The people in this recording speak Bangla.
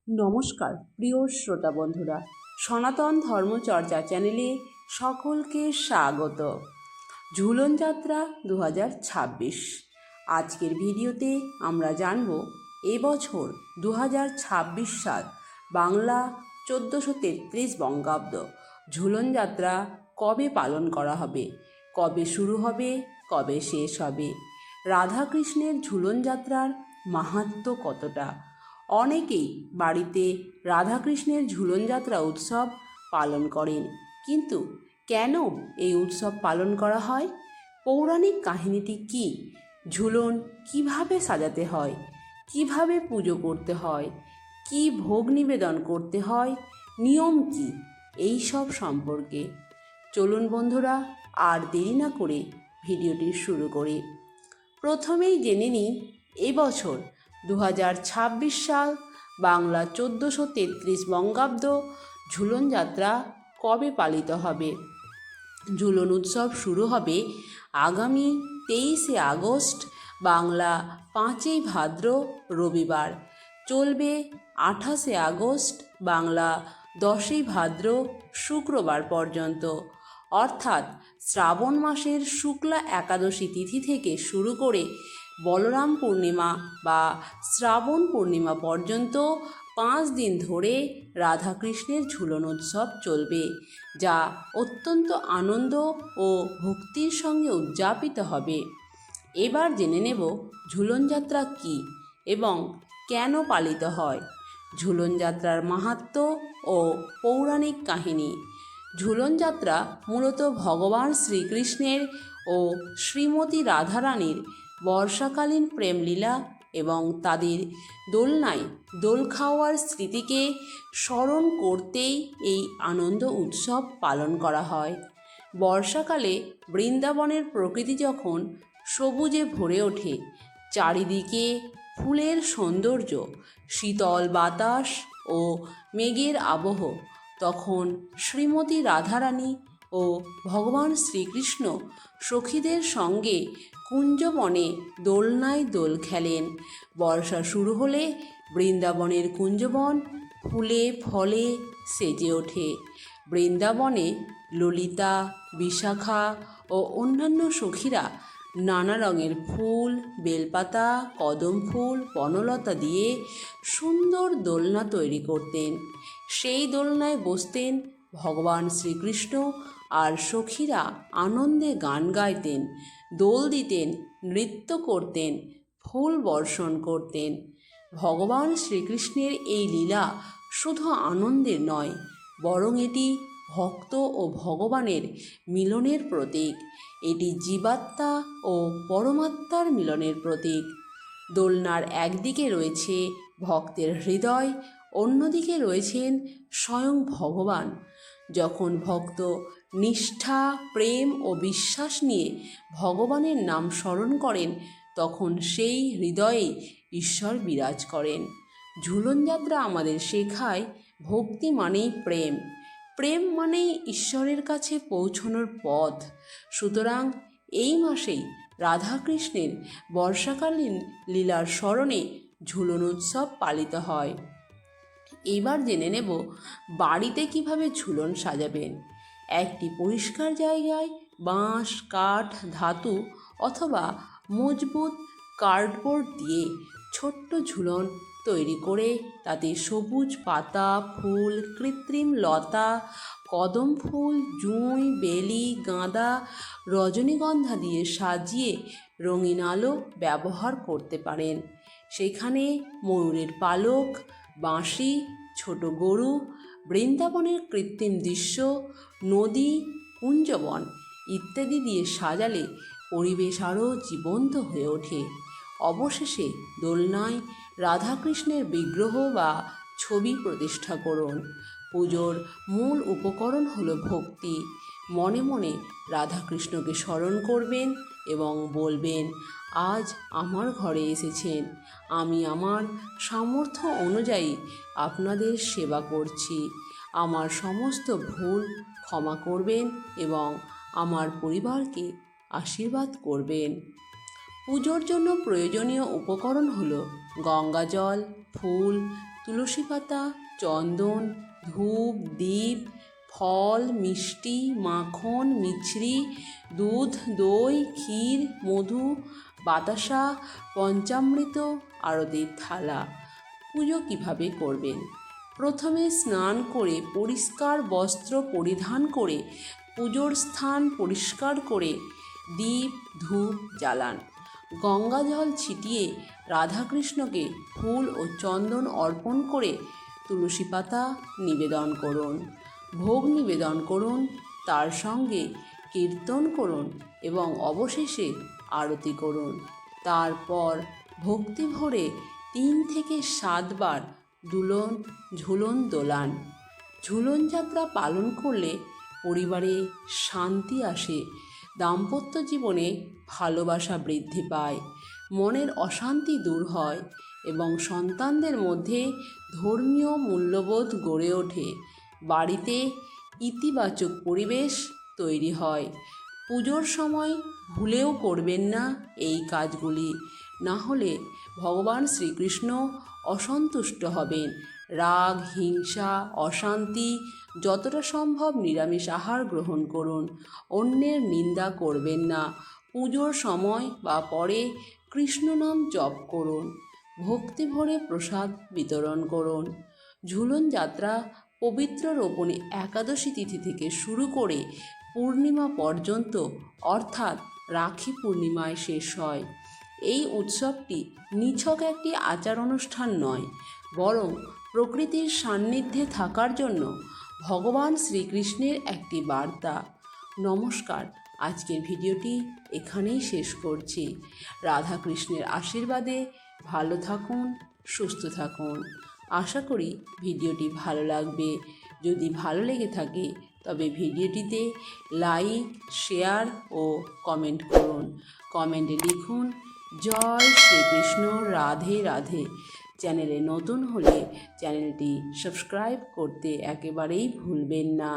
নমস্কার প্রিয় শ্রোতা বন্ধুরা, সনাতন ধর্মচর্চা চ্যানেলে সকলকে স্বাগত। ঝুলন যাত্রা 2026। আজকের ভিডিওতে আমরা জানব এবছর 2026 সাল বাংলা 1433 বঙ্গাব্দ ঝুলন যাত্রা কবে পালন করা হবে, কবে শুরু হবে, কবে শেষ হবে, রাধাকৃষ্ণের ঝুলন যাত্রার মাহাত্ম্য কতটা। অনেকেই বাড়িতে রাধাকৃষ্ণের ঝুলন যাত্রা উৎসব পালন করেন, কিন্তু কেন এই উৎসব পালন করা হয়, পৌরাণিক কাহিনীটি কি, ঝুলন কিভাবে সাজাতে হয়, কিভাবে পুজো করতে হয়, কি ভোগ নিবেদন করতে হয়, নিয়ম কি, এই সব সম্পর্কে চলুন বন্ধুরা আর দেরি না করে ভিডিওটি শুরু করি। প্রথমেই জেনে নিই এবছর 2026 সাল বাংলা 1433 বঙ্গাব্দ ঝুলন যাত্রা কবে পালিত হবে। ঝুলন উৎসব শুরু হবে আগামী 23শে আগস্ট বাংলা 5ই ভাদ্র রবিবার, চলবে 28শে আগস্ট বাংলা 10ই ভাদ্র শুক্রবার পর্যন্ত। অর্থাৎ শ্রাবণ মাসের শুক্লা একাদশী তিথি থেকে শুরু করে বলরাম পূর্ণিমা বা শ্রাবণ পূর্ণিমা পর্যন্ত 5 দিন ধরে রাধাকৃষ্ণের ঝুলন উৎসব চলবে, যা অত্যন্ত আনন্দ ও ভক্তির সঙ্গে উদযাপিত হবে। এবার জেনে নেব ঝুলন যাত্রা কী এবং কেন পালিত হয়। ঝুলন যাত্রার মাহাত্ম্য ও পৌরাণিক কাহিনী। ঝুলন যাত্রা মূলত ভগবান শ্রীকৃষ্ণের ও শ্রীমতী রাধারানীর বর্ষাকালীন প্রেমলীলা এবং তাদের দোলনায় দোল খাওয়ার স্মৃতিকে স্মরণ করতেই এই আনন্দ উৎসব পালন করা হয়। বর্ষাকালে বৃন্দাবনের প্রকৃতি যখন সবুজে ভরে ওঠে, চারিদিকে ফুলের সৌন্দর্য, শীতল বাতাস ও মেঘের আবহ, তখন শ্রীমতী রাধারানী ও ভগবান শ্রীকৃষ্ণ সখীদের সঙ্গে কুঞ্জবনে দোলনায় দোল খেলেন। বর্ষা শুরু হলে বৃন্দাবনের কুঞ্জবন ফুলে ফলে সেজে ওঠে। বৃন্দাবনে ললিতা, বিশাখা ও অন্যান্য সখীরা নানা রঙের ফুল, বেলপাতা, কদম ফুল, বনলতা দিয়ে সুন্দর দোলনা তৈরি করতেন। সেই দোলনায় বসতেন ভগবান শ্রীকৃষ্ণ, আর সখীরা আনন্দে গান গাইতেন, দোল দিতেন, নৃত্য করতেন, ফুল বর্ষণ করতেন। ভগবান শ্রীকৃষ্ণের এই লীলা শুধু আনন্দের নয়, বরং এটি ভক্ত ও ভগবানের মিলনের প্রতীক। এটি জীবাত্মা ও পরমাত্মার মিলনের প্রতীক। দোলনার একদিকে রয়েছে ভক্তের হৃদয়, অন্যদিকে রয়েছেন স্বয়ং ভগবান। যখন ভক্ত নিষ্ঠা, প্রেম ও বিশ্বাস নিয়ে ভগবানের নাম স্মরণ করেন, তখন সেই হৃদয়ে ঈশ্বর বিরাজ করেন। ঝুলন যাত্রা আমাদের শেখায় ভক্তি মানেই প্রেম, প্রেম মানেই ঈশ্বরের কাছে পৌঁছানোর পথ। সুতরাং এই মাসেই রাধাকৃষ্ণের বর্ষাকালীন লীলার স্মরণে ঝুলন উৎসব পালিত হয়। এবার জেনে নেব বাড়িতে কিভাবে ঝুলন সাজাবেন। একটি পরিষ্কার জায়গায় বাঁশ, কাঠ, ধাতু অথবা মজবুত কার্ডবোর্ড দিয়ে ছোট্ট ঝুলন তৈরি করে তাতে সবুজ পাতা, ফুল, কৃত্রিম লতা, কদম ফুল, জুঁই, বেলি, গাঁদা, রজনীগন্ধা দিয়ে সাজিয়ে রঙিন আলো ব্যবহার করতে পারেন। সেখানে ময়ূরের পালক, বাঁশি, ছোট গরু, বৃন্দাবনের কৃত্রিম দৃশ্য, নদী, কুঞ্জবন ইত্যাদি দিয়ে সাজালে পরিবেশ আরও জীবন্ত হয়ে ওঠে। অবশেষে দোলনায় রাধাকৃষ্ণের বিগ্রহ বা ছবি প্রতিষ্ঠা করুন। পুজোর মূল উপকরণ হলো ভক্তি। মনে মনে রাধাকৃষ্ণকে স্মরণ করবেন এবং বলবেন, আজ আমার ঘরে এসেছেন, আমি আমার সামর্থ্য অনুযায়ী আপনাদের সেবা করছি। আমার সমস্ত ভুল ক্ষমা করবেন এবং আমার পরিবারকে আশীর্বাদ করবেন। পুজোর জন্য প্রয়োজনীয় উপকরণ হলো গঙ্গাজল, ফুল, তুলসী পাতা, চন্দন, ধূপ, দীপ, ফল, মিষ্টি, মাখন, মিছরি, দুধ, দই, ক্ষীর, মধু, বাতাসা, পঞ্চামৃত, আরতির থালা। পুজো কিভাবে করবেন? প্রথমে স্নান করে পরিষ্কার বস্ত্র পরিধান করে পুজোর স্থান পরিষ্কার করে দীপ ধূপ জ্বালান। গঙ্গা জল ছিটিয়ে রাধাকৃষ্ণকে ফুল ও চন্দন অর্পণ করে তুলসী পাতা নিবেদন করুন। ভোগ নিবেদন করুন, তার সঙ্গে কীর্তন করুন এবং অবশেষে আরতি করুন। তারপর ভক্তি ভরে 3 থেকে 7 বার ঝুলন দোলান। ঝুলন যাত্রা পালন করলে পরিবারে শান্তি আসে, দাম্পত্য জীবনে ভালোবাসা বৃদ্ধি পায়, মনের অশান্তি দূর হয় এবং সন্তানদের মধ্যে ধর্মীয় মূল্যবোধ গড়ে ওঠে। বাড়িতে ইতিবাচক পরিবেশ তৈরি হয়। পুজোর সময় ভুলেও করবেন না এই কাজগুলি, না হলে ভগবান শ্রীকৃষ্ণ অসন্তুষ্ট হবেন। রাগ, হিংসা, অশান্তি, যতটা সম্ভব নিরামিষ আহার গ্রহণ করুন। অন্যের নিন্দা করবেন না। পুজোর সময় বা পরে কৃষ্ণ নাম জপ করুন। ভক্তি ভরে প্রসাদ বিতরণ করুন। ঝুলন যাত্রা পবিত্র রোপণী একাদশী তিথি থেকে শুরু করে পূর্ণিমা পর্যন্ত অর্থাৎ রাখি পূর্ণিমায় শেষ হয়। এই উৎসবটি নিছক একটি আচার অনুষ্ঠান নয়, বরং প্রকৃতির সান্নিধ্যে থাকার জন্য ভগবান শ্রীকৃষ্ণের একটি বার্তা। নমস্কার, আজকের ভিডিওটি এখানেই শেষ করছি। রাধাকৃষ্ণের আশীর্বাদে ভালো থাকুন, সুস্থ থাকুন। আশা করি ভিডিওটি ভালো লাগবে। যদি ভালো লেগে থাকে তবে ভিডিওটিতে লাইক, শেয়ার ও কমেন্ট করুন। কমেন্টে লিখুন জয় শ্রীকৃষ্ণ, রাধে রাধে। চ্যানেলে নতুন হলে চ্যানেলটি সাবস্ক্রাইব করতে একেবারেই ভুলবেন না।